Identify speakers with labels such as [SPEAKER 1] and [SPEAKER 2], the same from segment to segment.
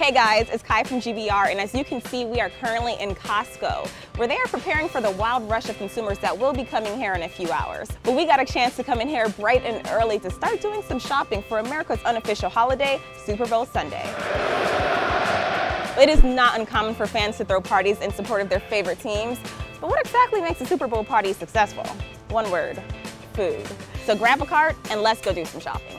[SPEAKER 1] Hey guys, it's Kai from GBR, and as you can see, we are currently in Costco, where they are preparing for the wild rush of consumers that will be coming here in a few hours. But we got a chance to come in here bright and early to start doing some shopping for America's unofficial holiday, Super Bowl Sunday. It is not uncommon for fans to throw parties in support of their favorite teams, but what exactly makes a Super Bowl party successful? One word: food. So grab a cart and let's go do some shopping.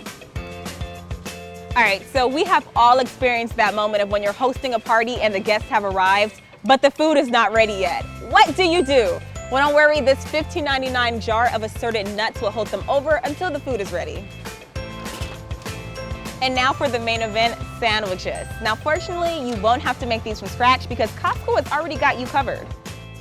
[SPEAKER 1] All right, so we have all experienced that moment of when you're hosting a party and the guests have arrived, but the food is not ready yet. What do you do? Well, don't worry, this $15.99 jar of assorted nuts will hold them over until the food is ready. And now for the main event, sandwiches. Now, fortunately, you won't have to make these from scratch because Costco has already got you covered.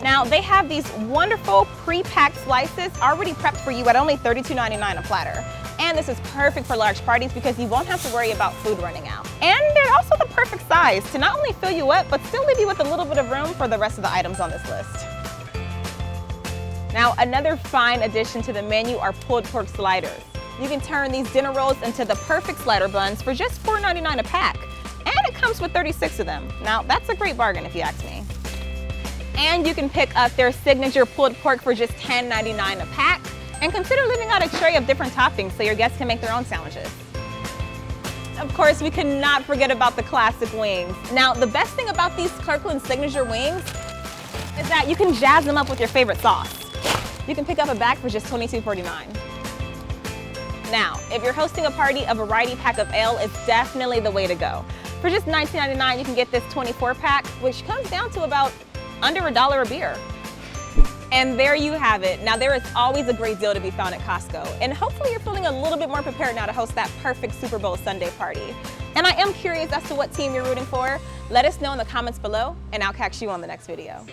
[SPEAKER 1] Now, they have these wonderful pre-packed slices already prepped for you at only $32.99 a platter. And this is perfect for large parties because you won't have to worry about food running out. And they're also the perfect size to not only fill you up, but still leave you with a little bit of room for the rest of the items on this list. Now, another fine addition to the menu are pulled pork sliders. You can turn these dinner rolls into the perfect slider buns for just $4.99 a pack. And it comes with 36 of them. Now, that's a great bargain if you ask me. And you can pick up their signature pulled pork for just $10.99 a pack. And consider leaving out a tray of different toppings so your guests can make their own sandwiches. Of course, we cannot forget about the classic wings. Now, the best thing about these Kirkland signature wings is that you can jazz them up with your favorite sauce. You can pick up a bag for just $22.49. Now, if you're hosting a party, a variety pack of ale is definitely the way to go. For just $19.99, you can get this 24-pack, which comes down to about under $1 a beer. And there you have it. Now, there is always a great deal to be found at Costco, and hopefully you're feeling a little bit more prepared now to host that perfect Super Bowl Sunday party. And I am curious as to what team you're rooting for. Let us know in the comments below, and I'll catch you on the next video.